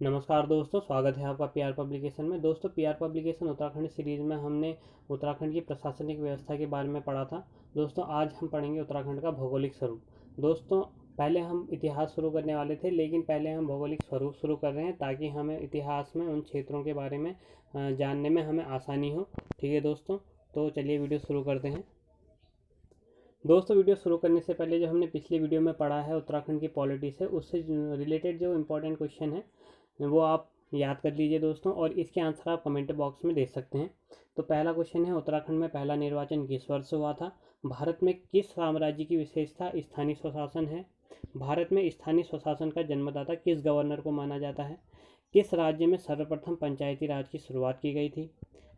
नमस्कार दोस्तों, स्वागत है आपका पीआर पब्लिकेशन में। दोस्तों, पीआर पब्लिकेशन उत्तराखंड सीरीज़ में हमने उत्तराखंड की प्रशासनिक व्यवस्था के बारे में पढ़ा था। दोस्तों, आज हम पढ़ेंगे उत्तराखंड का भौगोलिक स्वरूप। दोस्तों, पहले हम इतिहास शुरू करने वाले थे, लेकिन पहले हम भौगोलिक स्वरूप शुरू कर रहे हैं ताकि हमें इतिहास में उन क्षेत्रों के बारे में जानने में हमें आसानी हो। ठीक है दोस्तों, तो चलिए वीडियो शुरू करते हैं। दोस्तों, वीडियो शुरू करने से पहले जो हमने पिछली वीडियो में पढ़ा है उत्तराखंड की पॉलिटी से, उससे रिलेटेड जो इम्पोर्टेंट क्वेश्चन है वो आप याद कर लीजिए दोस्तों, और इसके आंसर आप कमेंट बॉक्स में दे सकते हैं। तो पहला क्वेश्चन है, उत्तराखंड में पहला निर्वाचन किस वर्ष हुआ था? भारत में किस साम्राज्य की विशेषता स्थानीय स्वशासन है? भारत में स्थानीय स्वशासन का जन्मदाता किस गवर्नर को माना जाता है? किस राज्य में सर्वप्रथम पंचायती राज की शुरुआत की गई थी?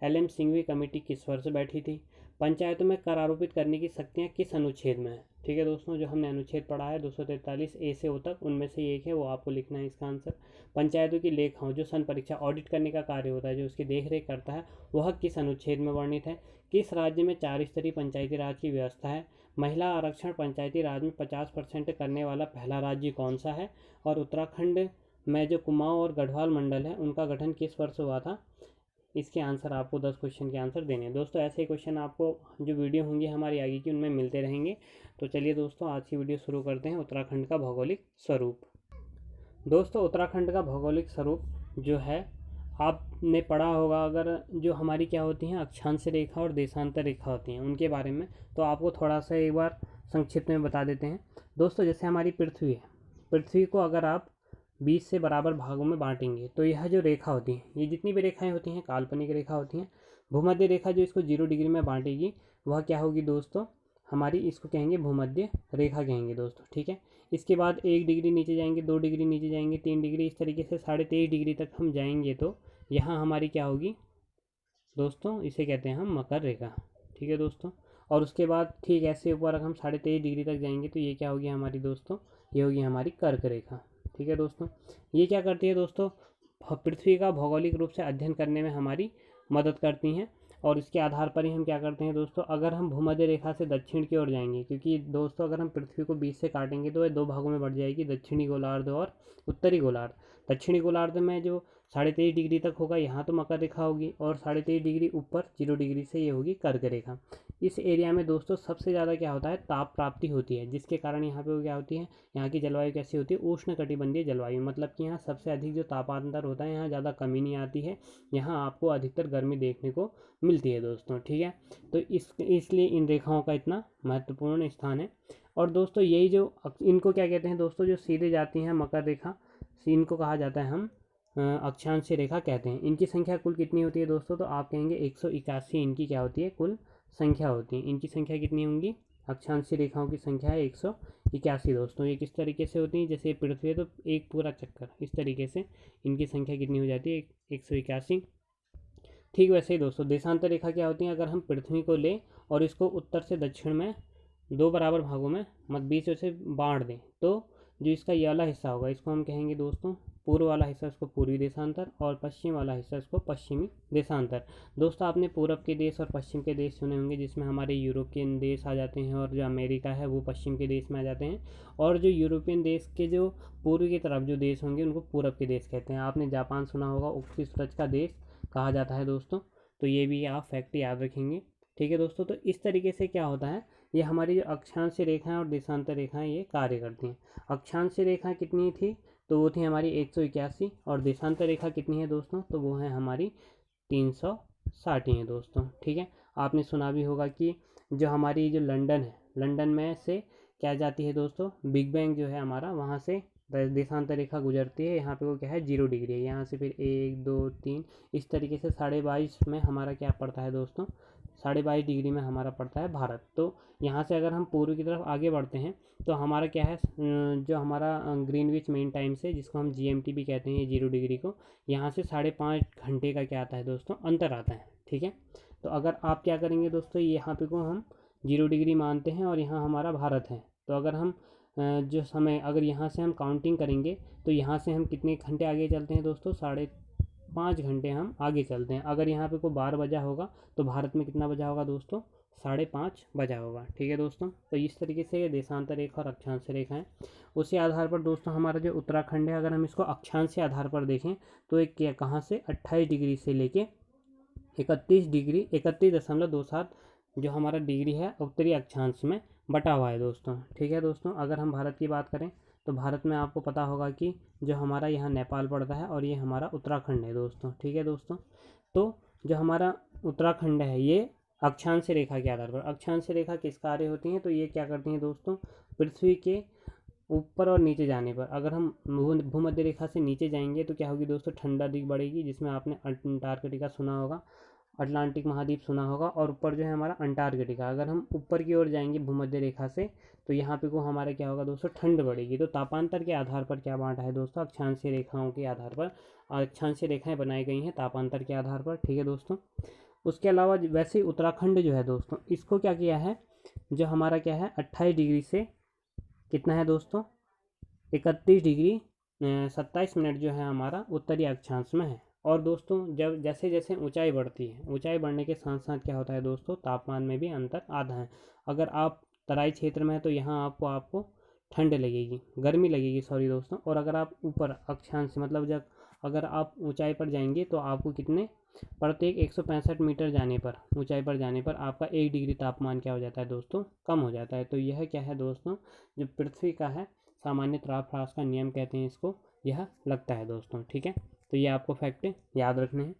एल.एम. सिंघवी कमेटी किस वर्ष बैठी थी? पंचायतों में कर आरोपित करने की शक्तियाँ किस अनुच्छेद में है? ठीक है दोस्तों, जो हमने अनुच्छेद पढ़ा है 243 ए से ओ तक, उनमें से एक है, वो आपको लिखना है इसका आंसर। पंचायतों की लेखाओं, जो सन परीक्षा ऑडिट करने का कार्य होता है, जो उसकी देख रेख करता है, वह किस अनुच्छेद में वर्णित है? किस राज्य में 4 स्तरीय पंचायती राज की व्यवस्था है? महिला आरक्षण पंचायती राज में 50% करने वाला पहला राज्य कौन सा है? और उत्तराखंड में जो कुमाऊं और गढ़वाल मंडल है, उनका गठन किस वर्ष हुआ था? इसके आंसर आपको 10 क्वेश्चन के आंसर देने हैं दोस्तों। ऐसे क्वेश्चन आपको जो वीडियो होंगी हमारी आगे की, उनमें मिलते रहेंगे। तो चलिए दोस्तों, आज की वीडियो शुरू करते हैं। उत्तराखंड का भौगोलिक स्वरूप। दोस्तों, उत्तराखंड का भौगोलिक स्वरूप जो है, आपने पढ़ा होगा, अगर जो हमारी क्या होती हैं अक्षांश रेखा और देशांतर रेखा होती हैं, उनके बारे में तो आपको थोड़ा सा एक बार संक्षिप्त में बता देते हैं दोस्तों। जैसे हमारी पृथ्वी है, पृथ्वी को अगर आप 20 से बराबर भागों में बांटेंगे तो यह जो रेखा होती है, ये जितनी भी रेखाएं होती हैं काल्पनिक रेखा होती हैं। भूमध्य रेखा जो इसको 0 डिग्री में बांटेगी, वह क्या होगी दोस्तों हमारी, इसको कहेंगे भूमध्य रेखा कहेंगे दोस्तों। ठीक है, इसके बाद 1 डिग्री नीचे जाएंगे, 2 डिग्री नीचे जाएंगे, 3 डिग्री, इस तरीके से 23.5 डिग्री तक हम जाएंगे तो यहाँ हमारी क्या होगी दोस्तों, इसे कहते हैं हम मकर रेखा। ठीक है दोस्तों, और उसके बाद ठीक ऐसे ऊपर हम 23.5 डिग्री तक जाएंगे तो ये क्या होगी हमारी दोस्तों, ये होगी हमारी कर्क रेखा। ठीक है दोस्तों, ये क्या करती है दोस्तों, पृथ्वी का भौगोलिक रूप से अध्ययन करने में हमारी मदद करती हैं। और इसके आधार पर ही हम क्या करते हैं दोस्तों, अगर हम भूमध्य रेखा से दक्षिण की ओर जाएंगे, क्योंकि दोस्तों अगर हम पृथ्वी को 20 से काटेंगे तो ये 2 भागों में बढ़ जाएगी, दक्षिणी गोलार्ध और उत्तरी गोलार्ध। दक्षिणी गोलार्ध में जो 23.5 डिग्री तक होगा, यहाँ तो मकर रेखा होगी, और 23.5 डिग्री ऊपर 0 डिग्री से ये होगी कर्क रेखा। इस एरिया में दोस्तों सबसे ज़्यादा क्या होता है, ताप प्राप्ति होती है, जिसके कारण यहाँ पे क्या होती है, यहाँ की जलवायु कैसी होती है, उष्ण कटिबंधीय जलवायु। मतलब कि यहाँ सबसे अधिक जो तापांतर होता है, यहाँ ज़्यादा कमी नहीं आती है, यहाँ आपको अधिकतर गर्मी देखने को मिलती है दोस्तों। ठीक है, तो इसलिए इन रेखाओं का इतना महत्वपूर्ण स्थान है। और दोस्तों यही जो इनको क्या कहते हैं दोस्तों, जो सीधे जाती हैं मकर रेखा, इनको कहा जाता है हम अक्षांश रेखा कहते हैं। इनकी संख्या कुल कितनी होती है दोस्तों, तो आप कहेंगे 181 इनकी क्या होती है, कुल संख्या होती है। इनकी संख्या कितनी होंगी, अक्षांशीय रेखाओं की संख्या है 181 दोस्तों। ये किस तरीके से होती है, जैसे पृथ्वी है तो एक पूरा चक्कर, इस तरीके से इनकी संख्या कितनी हो जाती है, 181। ठीक वैसे ही दोस्तों देशांतर रेखा क्या होती है, अगर हम पृथ्वी को लें और इसको उत्तर से दक्षिण में 2 बराबर भागों में बीच से बांट दें, तो जो इसका ये वाला हिस्सा होगा, इसको हम कहेंगे दोस्तों पूर्व वाला हिस्सा, इसको पूर्वी देशांतर, और पश्चिम वाला हिस्सा इसको पश्चिमी देशांतर। दोस्तों आपने पूरब के देश और पश्चिम के देश सुने होंगे, जिसमें हमारे यूरोपियन देश आ जाते हैं, और जो अमेरिका है वो पश्चिम के देश में आ जाते हैं। और जो यूरोपियन देश के जो पूर्व की तरफ जो देश होंगे, उनको पूरब के देश कहते हैं। आपने जापान सुना होगा, उत्तरी सूरज का देश कहा जाता है दोस्तों, तो ये भी आप फैक्ट याद रखेंगे। ठीक है दोस्तों, तो इस तरीके से क्या होता है, ये हमारी जो अक्षांश रेखाएं और देशांतर रेखाएं ये कार्य करती हैं। अक्षांश रेखा कितनी थी, तो वो थी हमारी 181, और देशांतर रेखा कितनी है दोस्तों, तो वो है हमारी 360 ही है दोस्तों। ठीक है, आपने सुना भी होगा कि जो हमारी जो लंदन है, लंदन में से क्या जाती है दोस्तों, बिग बैंग जो है हमारा, वहाँ से देशांतर रेखा गुजरती है। यहाँ पे वो क्या है 0 डिग्री है, यहाँ से फिर 1 2 3 इस तरीके से 22.5 में हमारा क्या पड़ता है दोस्तों, 22.5 डिग्री में हमारा पड़ता है भारत। तो यहाँ से अगर हम पूर्व की तरफ आगे बढ़ते हैं तो हमारा क्या है, जो हमारा ग्रीनविच मेन टाइम से, जिसको हम GMT भी कहते हैं 0 डिग्री को, यहाँ से 5.5 घंटे का क्या आता है दोस्तों, अंतर आता है। ठीक है, तो अगर आप क्या करेंगे दोस्तों, यहाँ पे को हम 0 डिग्री मानते हैं और यहाँ हमारा भारत है, तो अगर हम जो समय, अगर यहाँ से हम काउंटिंग करेंगे तो यहाँ से हम कितने घंटे आगे चलते हैं दोस्तों, 5.5 घंटे हम आगे चलते हैं। अगर यहाँ पे को 12 बजा होगा तो भारत में कितना बजा होगा दोस्तों, 5:30 बजा होगा। ठीक है दोस्तों, तो इस तरीके से ये देशांतर रेखा और अक्षांश रेखा है। उसी आधार पर दोस्तों हमारा जो उत्तराखंड है, अगर हम इसको अक्षांश के आधार पर देखें तो एक क्या कहाँ से 28 डिग्री से लेके 31.27 जो हमारा डिग्री है उत्तरी अक्षांश में बटा हुआ है दोस्तों। ठीक है दोस्तों, अगर हम भारत की बात करें तो भारत में आपको पता होगा कि जो हमारा यहाँ नेपाल पड़ता है और ये हमारा उत्तराखंड है दोस्तों। ठीक है दोस्तों, तो जो हमारा उत्तराखंड है ये अक्षांश रेखा के आधार पर, अक्षांश रेखा किस कार्य होती हैं, तो ये क्या करती हैं दोस्तों, पृथ्वी के ऊपर और नीचे जाने पर, अगर हम भूमध्य रेखा से नीचे जाएंगे तो क्या होगी दोस्तों, ठंडा अधिक बढ़ेगी, जिसमें आपने अंटार्कटिका सुना होगा, अटलांटिक महाद्वीप सुना होगा, और ऊपर जो है हमारा अंटार्कटिका। अगर हम ऊपर की ओर जाएंगे भूमध्य रेखा से तो यहाँ पे को हमारा क्या होगा दोस्तों, ठंड बढ़ेगी। तो तापांतर के आधार पर क्या बांटा है दोस्तों, अक्षांशीय रेखाओं के आधार पर, अक्षांशीय रेखाएं बनाई गई हैं तापांतर के आधार पर। ठीक है दोस्तों, उसके अलावा वैसे ही उत्तराखंड जो है दोस्तों, इसको क्या किया है, जो हमारा क्या है 28 डिग्री से कितना है दोस्तों, 31 डिग्री 27 मिनट जो है हमारा उत्तरी अक्षांश में है। और दोस्तों जब जैसे जैसे ऊंचाई बढ़ती है, ऊंचाई बढ़ने के साथ साथ क्या होता है दोस्तों, तापमान में भी अंतर आता है। अगर आप तराई क्षेत्र में है तो यहाँ आपको ठंड लगेगी, गर्मी लगेगी सॉरी दोस्तों। और अगर आप ऊपर अक्षांश मतलब जब अगर आप ऊंचाई पर जाएंगे तो आपको कितने, प्रत्येक 165 मीटर जाने पर, ऊंचाई पर जाने पर आपका 1 डिग्री तापमान क्या हो जाता है दोस्तों, कम हो जाता है। तो यह क्या है दोस्तों, जो पृथ्वी का है सामान्य तापक्रम का नियम कहते हैं इसको, यह लगता है दोस्तों। ठीक है, तो ये आपको फैक्ट याद रखने हैं।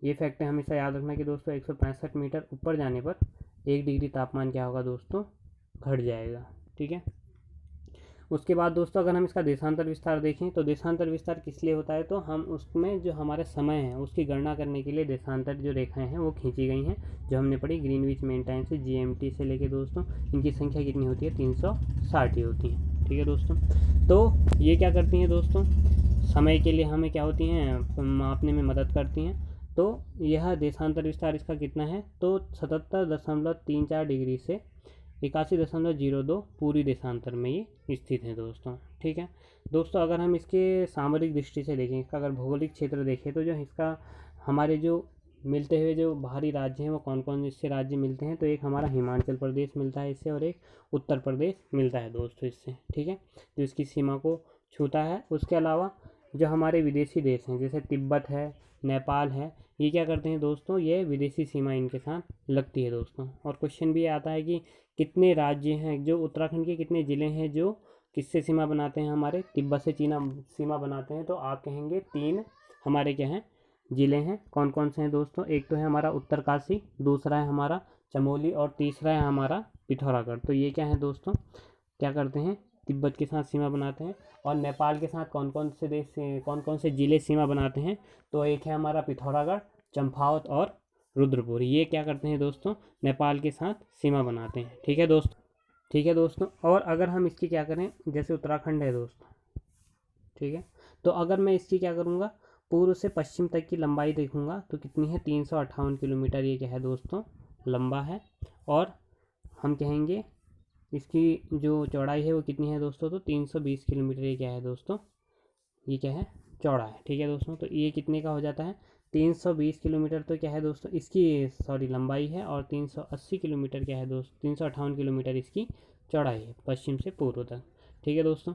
ये फैक्ट हमेशा याद रखना कि दोस्तों 165 मीटर ऊपर जाने पर 1 डिग्री तापमान क्या होगा दोस्तों, घट जाएगा। ठीक है, उसके बाद दोस्तों अगर हम इसका देशांतर विस्तार देखें तो देशांतर विस्तार किस लिए होता है, तो हम उसमें जो हमारे समय है उसकी गणना करने के लिए देशांतर जो रेखाएं हैं वो खींची गई हैं, जो हमने पढ़ी ग्रीनविच मीन टाइम से, GMT से लेके दोस्तों इनकी संख्या कितनी होती है, 360 ही होती है। ठीक है दोस्तों, तो ये क्या करती हैं दोस्तों, समय के लिए हमें क्या होती हैं, मापने में मदद करती हैं। तो यह देशांतर विस्तार इसका कितना है, तो 77.34 डिग्री से 81.02 पूरी देशांतर में ये स्थित है दोस्तों। ठीक है दोस्तों, अगर हम इसके सामरिक दृष्टि से देखें, इसका अगर भौगोलिक क्षेत्र देखें तो जो इसका हमारे जो मिलते हुए जो बाहरी राज्य हैं वो कौन कौन इससे राज्य मिलते हैं, तो एक हमारा हिमाचल प्रदेश मिलता है इससे, और एक उत्तर प्रदेश मिलता है दोस्तों इससे। ठीक है, जो इसकी सीमा को छूता है। उसके अलावा जो हमारे विदेशी देश हैं जैसे तिब्बत है, नेपाल है, ये क्या करते हैं दोस्तों, ये विदेशी सीमा इनके साथ लगती है दोस्तों। और क्वेश्चन भी आता है कि कितने राज्य हैं, जो उत्तराखंड के कितने ज़िले हैं जो किससे सीमा बनाते हैं, हमारे तिब्बत से चीना सीमा बनाते हैं, तो आप कहेंगे 3 हमारे क्या हैं ज़िले हैं। कौन कौन से हैं दोस्तों, एक तो है हमारा उत्तरकाशी, दूसरा है हमारा चमोली, और तीसरा है हमारा पिथौरागढ़। तो ये क्या है दोस्तों, क्या करते हैं, तिब्बत के साथ सीमा बनाते हैं। और नेपाल के साथ कौन कौन से देश से कौन कौन से ज़िले सीमा बनाते हैं, तो एक है हमारा पिथौरागढ़, चंपावत और रुद्रपुर, ये क्या करते हैं दोस्तों, नेपाल के साथ सीमा बनाते हैं। ठीक है दोस्तों, ठीक है दोस्तों। और अगर हम इसकी क्या करें, जैसे उत्तराखंड है दोस्तों, ठीक है, तो अगर मैं इसकी क्या करूँगा, पूर्व से पश्चिम तक की लंबाई देखूँगा तो कितनी है, 358 किलोमीटर ये क्या है दोस्तों, लंबा है। और हम कहेंगे इसकी जो चौड़ाई है वो कितनी है दोस्तों, तो 320 किलोमीटर ये क्या है दोस्तों, ये क्या है, चौड़ा है। ठीक है दोस्तों, तो ये कितने का हो जाता है, 320 किलोमीटर तो क्या है दोस्तों इसकी सॉरी लंबाई है, और 380 किलोमीटर क्या है दोस्तों, 358 किलोमीटर इसकी चौड़ाई है पश्चिम से पूर्व तक। ठीक है दोस्तों,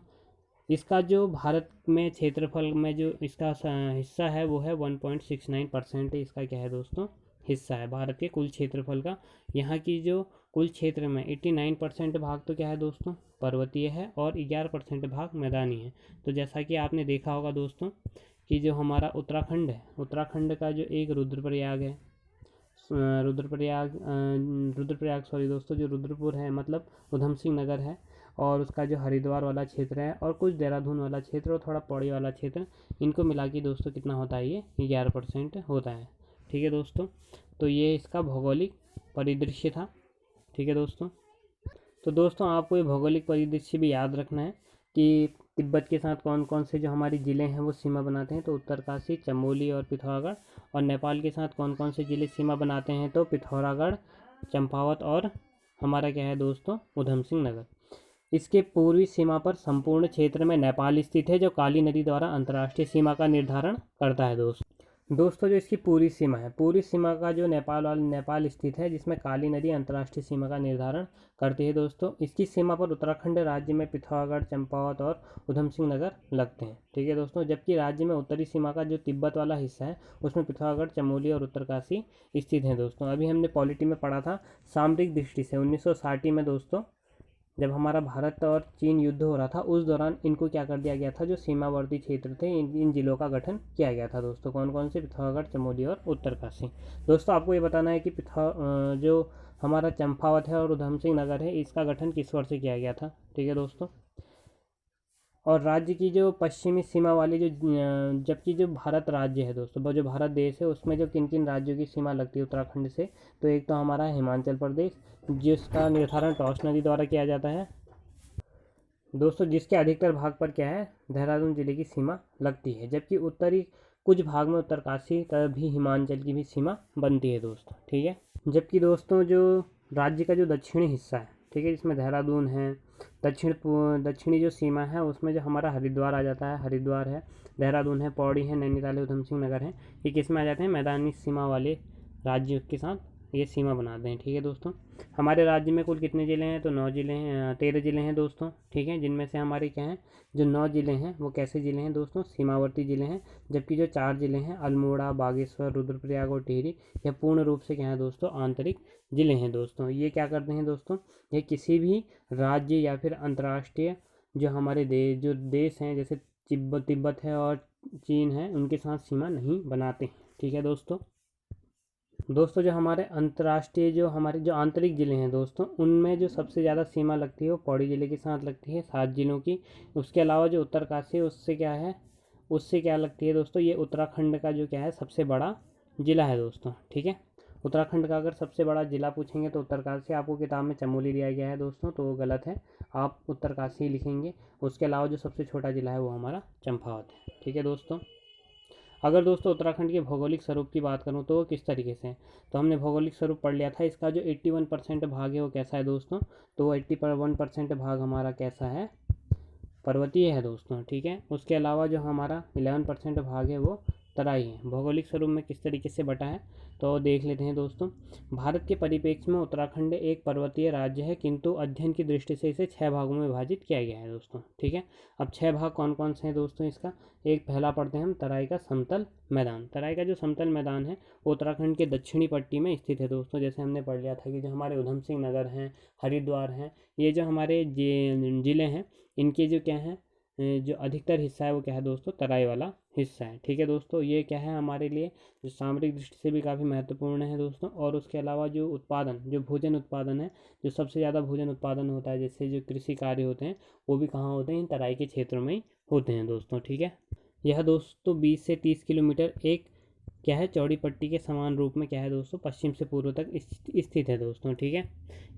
इसका जो भारत में क्षेत्रफल में जो इसका हिस्सा है वो है 1.69% इसका क्या है दोस्तों, हिस्सा है भारत के कुल क्षेत्रफल का। यहाँ की जो कुल क्षेत्र में 89% भाग तो क्या है दोस्तों, पर्वतीय है, और 11% भाग मैदानी है। तो जैसा कि आपने देखा होगा दोस्तों कि जो हमारा उत्तराखंड है, उत्तराखंड का जो एक रुद्रप्रयाग है, रुद्रप्रयाग सॉरी दोस्तों, जो रुद्रपुर है मतलब उधम सिंह नगर है, और उसका जो हरिद्वार वाला क्षेत्र है, और कुछ देहरादून वाला क्षेत्र और थोड़ा पौड़ी वाला क्षेत्र, इनको मिला के दोस्तों कितना होता है, ये 11% होता है। ठीक है दोस्तों, तो ये इसका भौगोलिक परिदृश्य था। ठीक है दोस्तों, तो दोस्तों आपको ये भौगोलिक परिदृश्य भी याद रखना है कि तिब्बत के साथ कौन कौन से जो हमारे ज़िले हैं वो सीमा बनाते हैं, तो उत्तरकाशी, चमोली और पिथौरागढ़। और नेपाल के साथ कौन कौन से ज़िले सीमा बनाते हैं, तो पिथौरागढ़, चंपावत और हमारा क्या है दोस्तों, उधम सिंह नगर। इसके पूर्वी सीमा पर संपूर्ण क्षेत्र में नेपाल स्थित है, जो काली नदी द्वारा अंतर्राष्ट्रीय सीमा का निर्धारण करता है दोस्तों। दोस्तों जो इसकी पूरी सीमा है, पूरी सीमा का जो नेपाल स्थित है, जिसमें काली नदी अंतर्राष्ट्रीय सीमा का निर्धारण करती है। दोस्तों इसकी सीमा पर उत्तराखंड राज्य में पिथौरागढ़, चंपावत और उधम सिंह नगर लगते हैं। ठीक है दोस्तों, जबकि राज्य में उत्तरी सीमा का जो तिब्बत वाला हिस्सा है उसमें पिथौरागढ़, चमोली और उत्तरकाशी स्थित हैं। दोस्तों अभी हमने पॉलिटी में पढ़ा था, सामरिक दृष्टि से 1960 में दोस्तों जब हमारा भारत और चीन युद्ध हो रहा था, उस दौरान इनको क्या कर दिया गया था, जो सीमावर्ती क्षेत्र थे इन जिलों का गठन किया गया था। दोस्तों कौन कौन से, पिथौरागढ़, चमोली और उत्तरकाशी। दोस्तों आपको ये बताना है कि जो हमारा चंपावत है और उधम सिंह नगर है, इसका गठन किस वर्ष से किया गया था। ठीक है दोस्तों, और राज्य की जो पश्चिमी सीमा वाली जबकि जो भारत राज्य है दोस्तों, वो जो भारत देश है, उसमें जो किन किन राज्यों की सीमा लगती है उत्तराखंड से, तो एक तो हमारा हिमाचल प्रदेश, जिसका निर्धारण टॉस नदी द्वारा किया जाता है दोस्तों, जिसके अधिकतर भाग पर क्या है, देहरादून जिले की सीमा लगती है। जबकि उत्तरी कुछ भाग में उत्तरकाशी तभी हिमाचल की भी सीमा बनती है दोस्तों। ठीक है, जबकि दोस्तों जो राज्य का जो दक्षिणी हिस्सा है, ठीक है, जिसमें देहरादून है, दक्षिणी जो सीमा है उसमें जो हमारा हरिद्वार आ जाता है, हरिद्वार है, देहरादून है, पौड़ी है, नैनीताल है, उधम सिंह नगर है, ये किस में आ जाते हैं, मैदानी सीमा वाले राज्यों के साथ ये सीमा बनाते हैं। ठीक है दोस्तों, हमारे राज्य में कुल कितने ज़िले हैं, तो 9 ज़िले हैं, 13 ज़िले हैं दोस्तों। ठीक है, जिनमें से हमारे क्या हैं, जो 9 ज़िले हैं वो कैसे ज़िले हैं दोस्तों, सीमावर्ती ज़िले हैं। जबकि जो 4 ज़िले हैं, अल्मोड़ा, बागेश्वर, रुद्रप्रयाग और टिहरी, यह पूर्ण रूप से क्या है दोस्तों, आंतरिक ज़िले हैं दोस्तों। ये क्या करते हैं दोस्तों, ये किसी भी राज्य या फिर अंतर्राष्ट्रीय जो हमारे देश हैं, जैसे तिब्बत है और चीन है, उनके साथ सीमा नहीं बनाते हैं। ठीक है दोस्तों जो हमारे अंतर्राष्ट्रीय जो हमारे जो आंतरिक ज़िले हैं दोस्तों, उनमें जो सबसे ज़्यादा सीमा लगती है वो पौड़ी ज़िले के साथ लगती है, 7 ज़िलों की। उसके अलावा जो उत्तरकाशी है उससे क्या लगती है दोस्तों, ये उत्तराखंड का जो क्या है, सबसे बड़ा ज़िला है दोस्तों। ठीक है, उत्तराखंड का अगर सबसे बड़ा ज़िला पूछेंगे तो उत्तरकाशी, आपको किताब में चमोली दिया गया है दोस्तों, तो वो गलत है, आप उत्तरकाशी लिखेंगे। उसके अलावा जो सबसे छोटा ज़िला है वो हमारा चंपावत है। ठीक है दोस्तों, अगर दोस्तों उत्तराखंड के भौगोलिक स्वरूप की बात करूँ तो वो किस तरीके से है, तो हमने भौगोलिक स्वरूप पढ़ लिया था। इसका जो 81% भाग है वो कैसा है दोस्तों, तो वो 81% भाग हमारा कैसा है, पर्वतीय है दोस्तों। ठीक है, उसके अलावा जो हमारा 11% भाग है वो तराई है। भौगोलिक स्वरूप में किस तरीके से बटा है, तो देख लेते हैं दोस्तों। भारत के परिप्रेक्ष्य में उत्तराखंड एक पर्वतीय राज्य है, किंतु अध्ययन की दृष्टि से इसे 6 भागों में विभाजित किया गया है दोस्तों। ठीक है, अब 6 भाग कौन कौन से हैं दोस्तों इसका, एक पहला पढ़ते हैं हम, तराई का समतल मैदान। तराई का जो समतल मैदान है वो उत्तराखंड के दक्षिणी पट्टी में स्थित है दोस्तों। जैसे हमने पढ़ लिया था कि जो हमारे उधम सिंह नगर हैं, हरिद्वार हैं, ये जो हमारे ज़िले हैं, इनके जो क्या है, जो अधिकतर हिस्सा है वो क्या है दोस्तों, तराई वाला हिस्सा है। ठीक है दोस्तों, ये क्या है हमारे लिए जो सामरिक दृष्टि से भी काफ़ी महत्वपूर्ण है दोस्तों। और उसके अलावा जो उत्पादन, जो भोजन उत्पादन है, जो सबसे ज़्यादा भोजन उत्पादन होता है, जैसे जो कृषि कार्य होते हैं, वो भी कहाँ होते हैं, इन तराई के क्षेत्रों में ही होते हैं दोस्तों। ठीक है, यह दोस्तों 20 से 30 किलोमीटर एक क्या है, चौड़ी पट्टी के समान रूप में क्या है दोस्तों, पश्चिम से पूर्व तक स्थित है दोस्तों। ठीक है,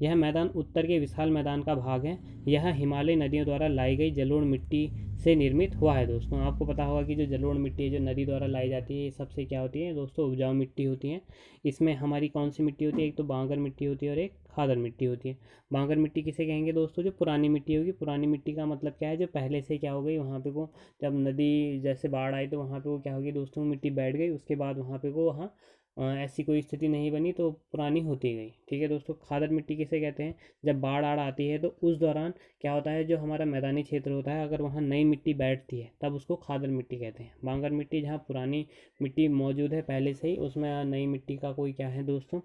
यह मैदान उत्तर के विशाल मैदान का भाग है। यह हिमालय नदियों द्वारा लाई गई जलोढ़ मिट्टी से निर्मित हुआ है दोस्तों। आपको पता होगा कि जो जलोढ़ मिट्टी है, जो नदी द्वारा लाई जाती है, ये सबसे क्या होती है दोस्तों, उपजाऊ मिट्टी होती है। इसमें हमारी कौन सी मिट्टी होती है, एक तो बांगर मिट्टी होती है और एक खादर मिट्टी होती है। बांगर मिट्टी किसे कहेंगे दोस्तों, जो पुरानी मिट्टी होगी। पुरानी मिट्टी का मतलब क्या है, जो पहले से क्या हो गई, वहाँ पे वो जब नदी जैसे बाढ़ आई तो वहाँ पे वो क्या होगी दोस्तों, मिट्टी बैठ गई, उसके बाद वहाँ पे वो वहाँ ऐसी कोई स्थिति नहीं बनी तो पुरानी होती गई। ठीक है दोस्तों, खादर मिट्टी किसे कहते हैं, जब बाढ़ आड़ आती है तो उस दौरान क्या होता है, जो हमारा मैदानी क्षेत्र होता है, अगर वहाँ नई मिट्टी बैठती है तब उसको खादर मिट्टी कहते हैं। बांगर मिट्टी जहाँ पुरानी मिट्टी मौजूद है पहले से ही, उसमें नई मिट्टी का कोई क्या है दोस्तों,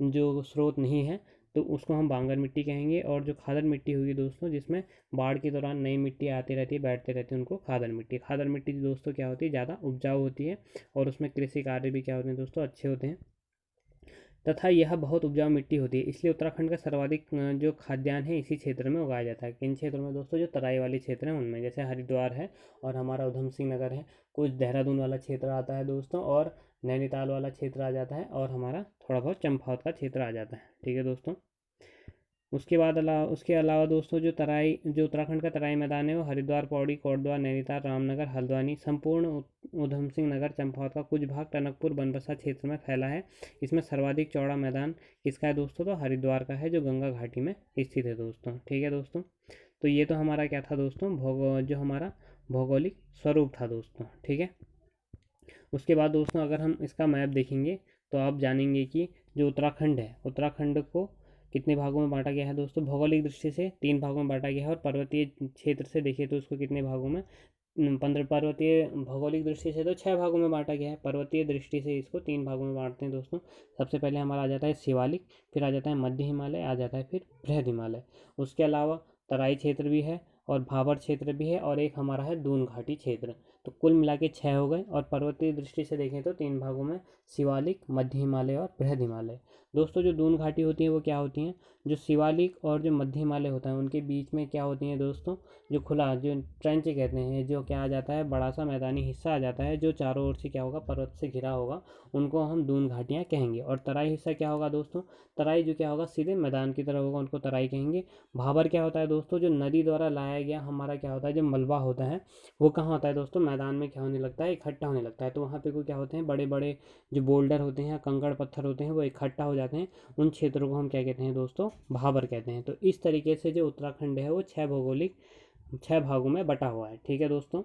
जो स्रोत नहीं है, तो उसको हम बांगर मिट्टी कहेंगे। और जो खादर मिट्टी होगी दोस्तों, जिसमें बाढ़ के दौरान नई मिट्टी आती रहती है, बैठते रहते हैं, उनको खादर मिट्टी। खादर मिट्टी दोस्तों क्या होती है, ज़्यादा उपजाऊ होती है और उसमें कृषि कार्य भी क्या होते हैं दोस्तों, अच्छे होते हैं, तथा यह बहुत उपजाऊ मिट्टी होती है। इसलिए उत्तराखंड का सर्वाधिक जो खाद्यान्न है इसी क्षेत्र में उगाया जाता है। किन क्षेत्रों में दोस्तों, जो तराई वाले क्षेत्र हैं उनमें, जैसे हरिद्वार है और हमारा उधम सिंह नगर है, कुछ देहरादून वाला क्षेत्र आता है दोस्तों, और नैनीताल वाला क्षेत्र आ जाता है, और हमारा थोड़ा बहुत चंपावत का क्षेत्र आ जाता है। ठीक है दोस्तों, उसके अलावा दोस्तों जो उत्तराखंड का तराई मैदान है वो हरिद्वार, पौड़ी, कोटद्वार, नैनीताल, रामनगर, हल्द्वानी, संपूर्ण उधम सिंह नगर, चंपावत का कुछ भाग, टनकपुर, बनबसा क्षेत्र में फैला है। इसमें सर्वाधिक चौड़ा मैदान किसका है दोस्तों, तो हरिद्वार का है, जो गंगा घाटी में स्थित है दोस्तों। ठीक है दोस्तों, तो ये तो हमारा क्या था दोस्तों, जो हमारा भौगोलिक स्वरूप था दोस्तों। ठीक है, उसके बाद दोस्तों अगर हम इसका मैप देखेंगे तो आप जानेंगे कि जो उत्तराखंड है, उत्तराखंड को कितने भागों में बांटा गया है दोस्तों। भौगोलिक दृष्टि से 3 भागों में बांटा गया है, और पर्वतीय क्षेत्र से देखिए तो उसको कितने भागों में 15, पर्वतीय भौगोलिक दृष्टि से तो 6 भागों में बांटा गया है, पर्वतीय दृष्टि से इसको 3 भागों में बांटते हैं दोस्तों। सबसे पहले हमारा आ जाता है शिवालिक, फिर आ जाता है मध्य हिमालय, आ जाता है फिर बृहद हिमालय। उसके अलावा तराई क्षेत्र भी है और भाबर क्षेत्र भी है, और एक हमारा है दून घाटी क्षेत्र। तो कुल मिला के 6 हो गए, और पर्वतीय दृष्टि से देखें तो 3 भागों में शिवालिक, मध्य हिमालय और बृहद हिमालय। दोस्तों जो दून घाटी होती है वो क्या होती हैं, जो शिवालिक और जो मध्य हिमालय होता है उनके बीच में क्या होती हैं दोस्तों, जो खुला, जो ट्रेंच कहते हैं, जो क्या आ जाता है, बड़ा सा मैदानी हिस्सा आ जाता है जो चारों ओर से क्या होगा, पर्वत से घिरा होगा, उनको हम दून घाटियाँ कहेंगे। और तराई हिस्सा क्या होगा दोस्तों, तराई जो क्या होगा, सीधे मैदान की तरह होगा, उनको तराई कहेंगे। भाबर क्या होता है दोस्तों, जो नदी द्वारा लाया गया हमारा क्या होता है, जो मलबा होता है वो कहाँ होता है दोस्तों, मैदान में क्या होने लगता है, इकट्ठा होने लगता है। तो वहाँ पे को क्या होते हैं, बड़े बड़े जो बोल्डर होते हैं, कंकड़ पत्थर होते हैं, वो इकट्ठा हो जाते हैं। उन क्षेत्रों को हम क्या कहते हैं दोस्तों, भाबर कहते हैं। तो इस तरीके से जो उत्तराखंड है वो 6 भागों में बटा हुआ है। ठीक है दोस्तों,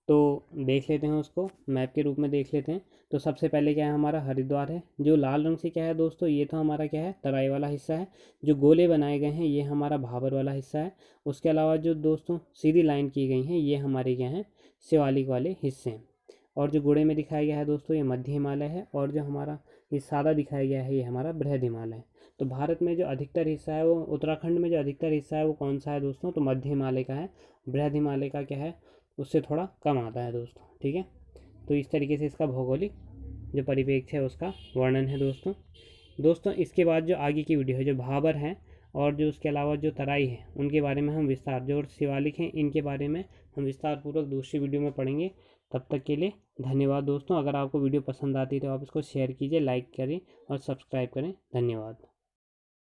तो देख लेते हैं, उसको मैप के रूप में देख लेते हैं। तो सबसे पहले क्या है, हमारा हरिद्वार है। जो लाल रंग से क्या है दोस्तों, ये तो हमारा क्या है, तराई वाला हिस्सा है। जो गोले बनाए गए हैं ये हमारा भाबर वाला हिस्सा है। उसके अलावा जो दोस्तों सीधी लाइन की गई हैं ये हमारे क्या हैं, शिवालिक वाले हिस्से हैं। और जो गोड़े में दिखाया गया है दोस्तों ये मध्य हिमालय है, और जो हमारा ये सादा दिखाया गया है ये हमारा बृहद हिमालय है। तो भारत में जो अधिकतर हिस्सा है वो, उत्तराखंड में जो अधिकतर हिस्सा है वो कौन सा है दोस्तों, तो मध्य हिमालय का है। बृहद हिमालय का क्या है, उससे थोड़ा कम आता है दोस्तों। ठीक है, तो इस तरीके से इसका भौगोलिक जो परिप्रेक्ष्य है उसका वर्णन है दोस्तों। इसके बाद जो आगे की वीडियो है, जो भाबर है और जो उसके अलावा जो तराई है उनके बारे में हम विस्तार, जो शिवालिक हैं इनके बारे में हम विस्तार पूर्वक दूसरी वीडियो में पढ़ेंगे। तब तक के लिए धन्यवाद दोस्तों। अगर आपको वीडियो पसंद आती है तो आप इसको शेयर कीजिए, लाइक करें और सब्सक्राइब करें। धन्यवाद।